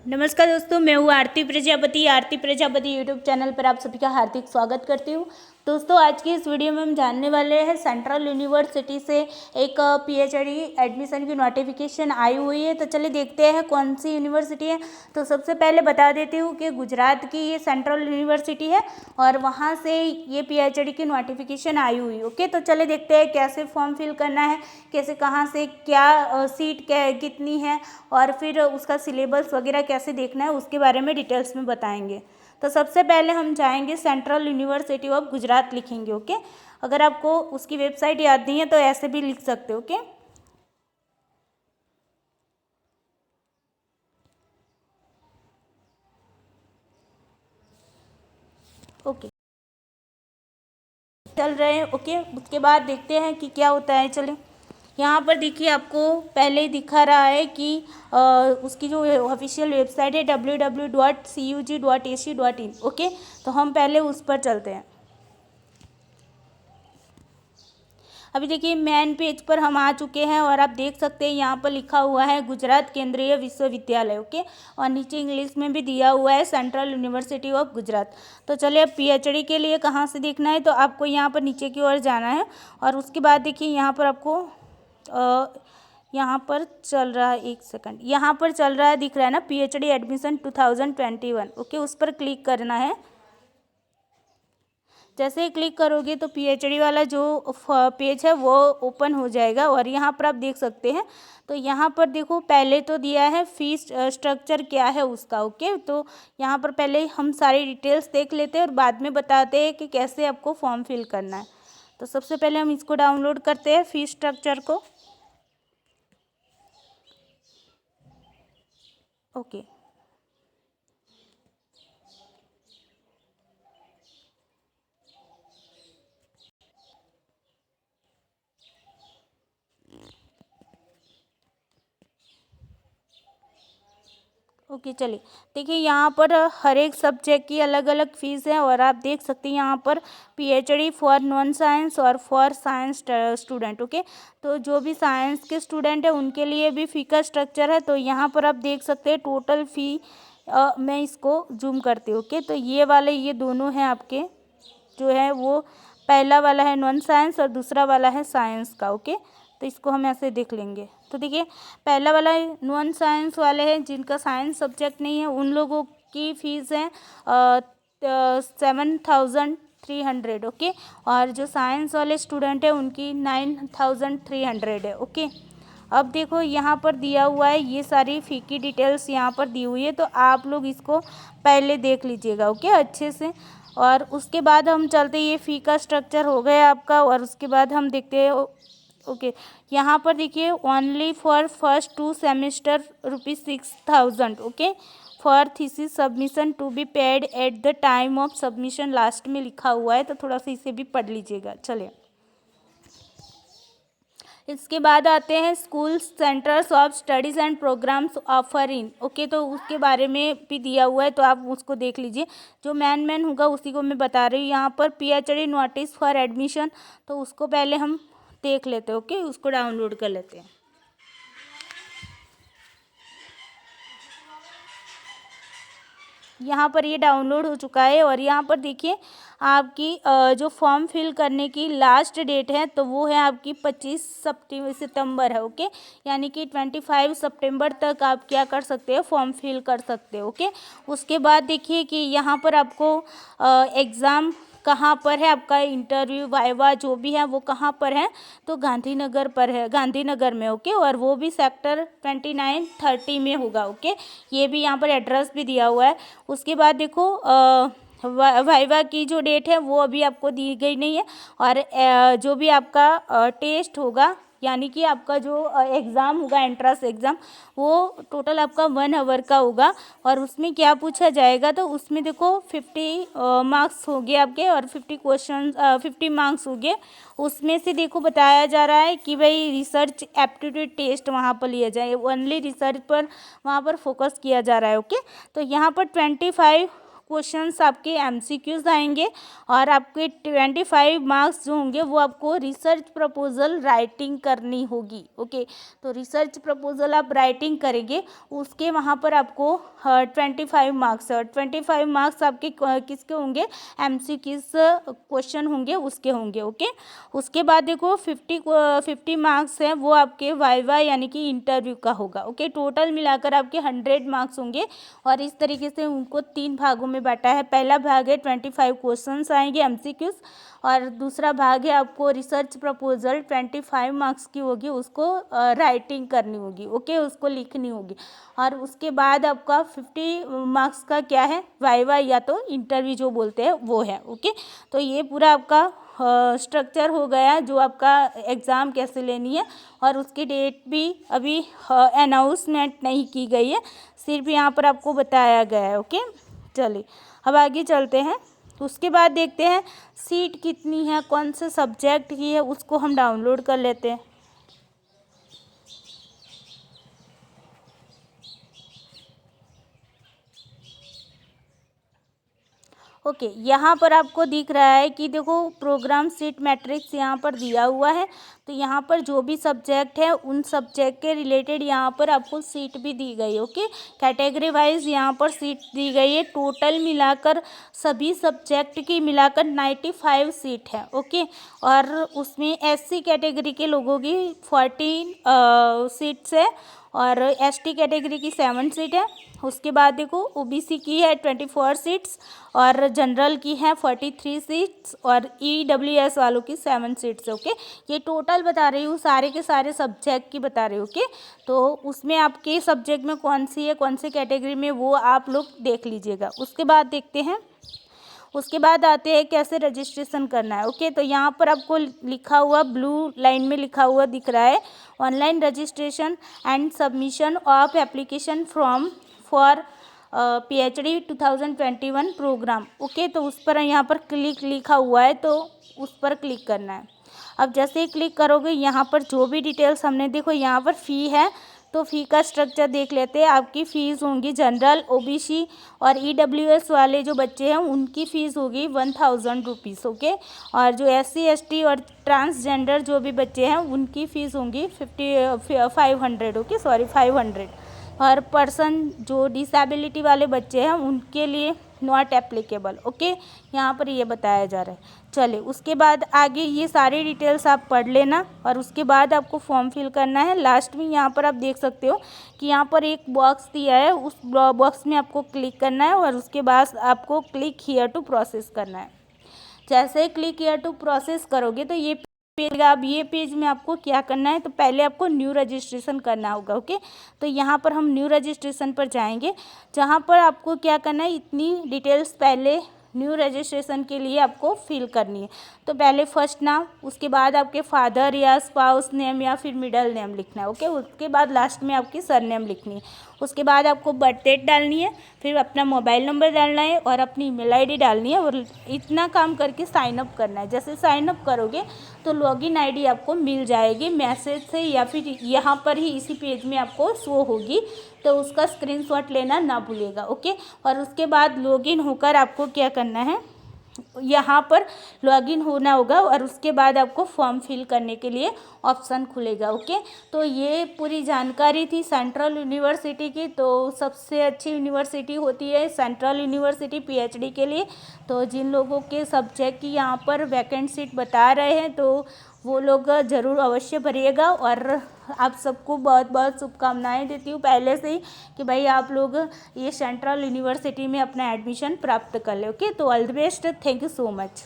नमस्कार दोस्तों, मैं हूँ आरती प्रजापति यूट्यूब चैनल पर आप सभी का हार्दिक स्वागत करती हूँ। दोस्तों, आज की इस वीडियो में हम जानने वाले हैं सेंट्रल यूनिवर्सिटी से एक पीएचडी एडमिशन की नोटिफिकेशन आई हुई है। तो चलिए देखते हैं कौन सी यूनिवर्सिटी है। तो सबसे पहले बता देती हूँ कि गुजरात की ये सेंट्रल यूनिवर्सिटी है और वहाँ से ये पीएचडी की नोटिफिकेशन आई हुई। ओके, तो चलिए देखते हैं कैसे फॉर्म फिल करना है, कैसे कहाँ से क्या सीट कितनी है और फिर उसका सिलेबस वगैरह कैसे देखना है उसके बारे में डिटेल्स में बताएंगे। तो सबसे पहले हम जाएंगे सेंट्रल यूनिवर्सिटी ऑफ गुजरात लिखेंगे। ओके, अगर आपको उसकी वेबसाइट याद नहीं है तो ऐसे भी लिख सकते हो। ओके, ओके चल रहे हैं। ओके, उसके बाद देखते हैं कि क्या होता है। चलें, यहाँ पर देखिए आपको पहले ही दिखा रहा है कि उसकी जो ऑफिशियल वेबसाइट है www.cug.ac.in। ओके, तो हम पहले उस पर चलते हैं। अभी देखिए मेन पेज पर हम आ चुके हैं और आप देख सकते हैं यहाँ पर लिखा हुआ है गुजरात केंद्रीय विश्वविद्यालय। ओके, और नीचे इंग्लिश में भी दिया हुआ है सेंट्रल यूनिवर्सिटी ऑफ गुजरात। तो चलिए अब पीएचडी के लिए कहाँ से देखना है, तो आपको यहाँ पर नीचे की ओर जाना है और उसके बाद देखिए यहाँ पर आपको यहाँ पर चल रहा है, एक सेकंड, यहाँ पर चल रहा है, दिख रहा है ना, पीएचडी एडमिशन 2021। ओके, उस पर क्लिक करना है। जैसे ही क्लिक करोगे तो पीएचडी वाला जो पेज है वो ओपन हो जाएगा और यहाँ पर आप देख सकते हैं। तो यहाँ पर देखो पहले तो दिया है फीस स्ट्रक्चर क्या है उसका। ओके, तो यहाँ पर पहले हम सारी डिटेल्स देख लेते हैं और बाद में बताते हैं कि कैसे आपको फॉर्म फिल करना है। तो सबसे पहले हम इसको डाउनलोड करते हैं, फीस स्ट्रक्चर को। ओके, ओके चलिए देखिए यहाँ पर हर एक सब्जेक्ट की अलग अलग फ़ीस है और आप देख सकते हैं यहाँ पर पीएचडी फॉर नॉन साइंस और फॉर साइंस स्टूडेंट। ओके, तो जो भी साइंस के स्टूडेंट है उनके लिए भी फ़ी का स्ट्रक्चर है। तो यहाँ पर आप देख सकते हैं टोटल फ़ी, मैं इसको जूम करती हूँ। ओके, तो ये दोनों हैं आपके, जो है वो पहला वाला है नॉन साइंस और दूसरा वाला है साइंस का। ओके, तो इसको हम ऐसे देख लेंगे। तो देखिए पहला वाला नॉन साइंस वाले हैं जिनका साइंस सब्जेक्ट नहीं है, उन लोगों की फ़ीस है 7,300। ओके, और जो साइंस वाले स्टूडेंट हैं उनकी 9,300 है। ओके, अब देखो यहाँ पर दिया हुआ है, ये सारी फ़ी की डिटेल्स यहाँ पर दी हुई है, तो आप लोग इसको पहले देख लीजिएगा। ओके, अच्छे से। और उसके बाद हम चलते, ये फ़ी का स्ट्रक्चर हो गया आपका और उसके बाद हम देखते हैं। ओके, यहाँ पर देखिए only for first 2 semester ₹6,000। Okay, for thesis submission to be paid at the time of submission, last में लिखा हुआ है, तो थोड़ा सा इसे भी पढ़ लीजिएगा। चलिए, इसके बाद आते हैं school centres of studies and programmes offering. Okay, तो उसके बारे में भी दिया हुआ है, तो आप उसको देख लीजिए। जो मेन होगा उसी को मैं बता रही हूँ। यहाँ पर पीएचडी नोटिस फॉर एडमिशन, तो उसको पहले हम देख लेते हैं। ओके, उसको डाउनलोड कर लेते हैं। यहाँ पर ये डाउनलोड हो चुका है और यहाँ पर देखिए आपकी जो फॉर्म फिल करने की लास्ट डेट है तो वो है आपकी 25 सितंबर है। ओके, यानी कि 25 सितंबर तक आप क्या कर सकते हो, फॉर्म फिल कर सकते हो। ओके, उसके बाद देखिए कि यहाँ पर आपको एग्ज़ाम कहाँ पर है, आपका इंटरव्यू वाइवा जो भी है वो कहाँ पर है, तो गांधीनगर पर है, गांधीनगर में। ओके, और वो भी सेक्टर 2930 में होगा। ओके, ये भी यहाँ पर एड्रेस भी दिया हुआ है। उसके बाद देखो वाइवा की जो डेट है वो अभी आपको दी गई नहीं है और जो भी आपका टेस्ट होगा, यानी कि आपका जो एग्ज़ाम होगा, एंट्रेंस एग्ज़ाम, वो टोटल आपका 1 आवर का होगा और उसमें क्या पूछा जाएगा, तो उसमें देखो 50 मार्क्स हो गए आपके और 50 मार्क्स हो गए। उसमें से देखो बताया जा रहा है कि भाई रिसर्च एप्टीट्यूड टेस्ट वहाँ पर लिया जाए, ओनली रिसर्च पर वहाँ पर फोकस किया जा रहा है। ओके, तो यहाँ पर 25 क्वेश्चंस आपके एमसीक्यूज आएंगे और आपके 25 मार्क्स जो होंगे वो आपको रिसर्च प्रपोजल राइटिंग करनी होगी। ओके, तो रिसर्च प्रपोजल आप राइटिंग करेंगे, उसके वहाँ पर आपको 25 मार्क्स, 25 मार्क्स आपके किसके होंगे, एमसीक्यूज क्वेश्चन होंगे उसके होंगे। ओके, उसके बाद देखो 50 मार्क्स हैं वो आपके वाइवा यानी कि इंटरव्यू का होगा। ओके, टोटल मिलाकर आपके 100 मार्क्स होंगे और इस तरीके से उनको 3 भागों में बांटा है। पहला भाग है 25 क्वेश्चंस आएंगे एमसीक्यूज और दूसरा भाग है आपको रिसर्च प्रपोजल 25 मार्क्स की होगी, उसको राइटिंग करनी होगी। ओके, उसको लिखनी होगी और उसके बाद आपका 50 मार्क्स का क्या है, वाइवा या तो इंटरव्यू जो बोलते हैं वो है। ओके, तो ये पूरा आपका स्ट्रक्चर हो गया जो आपका एग्ज़ाम कैसे लेनी है और उसकी डेट भी अभी अनाउंसमेंट नहीं की गई है, सिर्फ यहाँ पर आपको बताया गया है। ओके, चलिए अब आगे चलते हैं। उसके बाद देखते हैं सीट कितनी है, कौन से सब्जेक्ट की है, उसको हम डाउनलोड कर लेते हैं। ओके, यहाँ पर आपको दिख रहा है कि देखो प्रोग्राम सीट मैट्रिक्स यहाँ पर दिया हुआ है, तो यहाँ पर जो भी सब्जेक्ट है उन सब्जेक्ट के रिलेटेड यहाँ पर आपको सीट भी दी गई है। ओके, कैटेगरी वाइज यहाँ पर सीट दी गई है, टोटल मिलाकर सभी सब्जेक्ट की मिलाकर 95 सीट है। ओके, और उसमें एससी कैटेगरी के लोगों की 14 सीट्स है और एसटी कैटेगरी की 7 सीट है। उसके बाद देखो ओबीसी की है 24 सीट्स और जनरल की है 43 सीट्स और ईडब्ल्यूएस वालों की 7 सीट्स। ओके, ये टोटल बता रही हूँ, सारे के सारे सब्जेक्ट की बता रही हूँ। ओके, तो उसमें आपके सब्जेक्ट में कौन सी है, कौन सी कैटेगरी में, वो आप लोग देख लीजिएगा। उसके बाद देखते हैं, उसके बाद आते हैं कैसे रजिस्ट्रेशन करना है। ओके, तो यहाँ पर आपको लिखा हुआ ब्लू लाइन में लिखा हुआ दिख रहा है, online registration and submission of application form for PhD 2021 programme. Okay, तो उस पर यहाँ पर क्लिक लिखा हुआ है, तो उस पर क्लिक करना है। अब जैसे ही क्लिक करोगे यहाँ पर जो भी डिटेल्स हमने, देखो यहाँ पर फ़ी है, तो फ़ी का स्ट्रक्चर देख लेते हैं। आपकी फ़ीस होंगी जनरल, ओबीसी और ईडब्ल्यूएस वाले जो बच्चे हैं उनकी फ़ीस होगी 1000 रुपीज़। ओके, और जो SC ST और ट्रांसजेंडर जो भी बच्चे हैं उनकी फ़ीस होंगी 500। Okay, sorry 500। और पर्सन जो डिसेबिलिटी वाले बच्चे हैं उनके लिए नॉट एप्लीकेबल। ओके, यहाँ पर ये बताया जा रहा है। चलिए उसके बाद आगे ये सारी डिटेल्स आप पढ़ लेना और उसके बाद आपको फॉर्म फिल करना है। लास्ट में यहाँ पर आप देख सकते हो कि यहाँ पर एक बॉक्स दिया है, उस बॉक्स में आपको क्लिक करना है और उसके बाद आपको क्लिक हियर टू प्रोसेस करना है। जैसे ही क्लिक हियर टू प्रोसेस करोगे तो ये पेज, अब ये पेज में आपको क्या करना है, तो पहले आपको न्यू रजिस्ट्रेशन करना होगा। ओके, तो यहाँ पर हम न्यू रजिस्ट्रेशन पर जाएंगे, जहाँ पर आपको क्या करना है, इतनी डिटेल्स पहले न्यू रजिस्ट्रेशन के लिए आपको फिल करनी है। तो पहले फर्स्ट नाम, उसके बाद आपके फादर या स्पाउस नेम या फिर मिडल नेम लिखना है। ओके, उसके बाद लास्ट में आपकी सरनेम लिखनी है। उसके बाद आपको बर्थ डेट डालनी है, फिर अपना मोबाइल नंबर डालना है और अपनी ईमेल आईडी डालनी है और इतना काम करके साइन अप करना है। जैसे साइन अप करोगे तो लॉगिन आईडी आपको मिल जाएगी मैसेज से या फिर यहाँ पर ही इसी पेज में आपको शो होगी, तो उसका स्क्रीनशॉट लेना ना भूलिएगा। ओके, और उसके बाद लॉगिन होकर आपको क्या करना है, यहाँ पर लॉगिन होना होगा और उसके बाद आपको फॉर्म फिल करने के लिए ऑप्शन खुलेगा। ओके, तो ये पूरी जानकारी थी सेंट्रल यूनिवर्सिटी की। तो सबसे अच्छी यूनिवर्सिटी होती है सेंट्रल यूनिवर्सिटी PhD के लिए। तो जिन लोगों के सब्जेक्ट की यहाँ पर वैकेंट सीट बता रहे हैं तो वो लोग ज़रूर अवश्य भरिएगा और आप सबको बहुत बहुत शुभकामनाएं देती हूँ पहले से ही कि भाई आप लोग ये सेंट्रल यूनिवर्सिटी में अपना एडमिशन प्राप्त कर ले। ओके, तो all the best, thank you so much.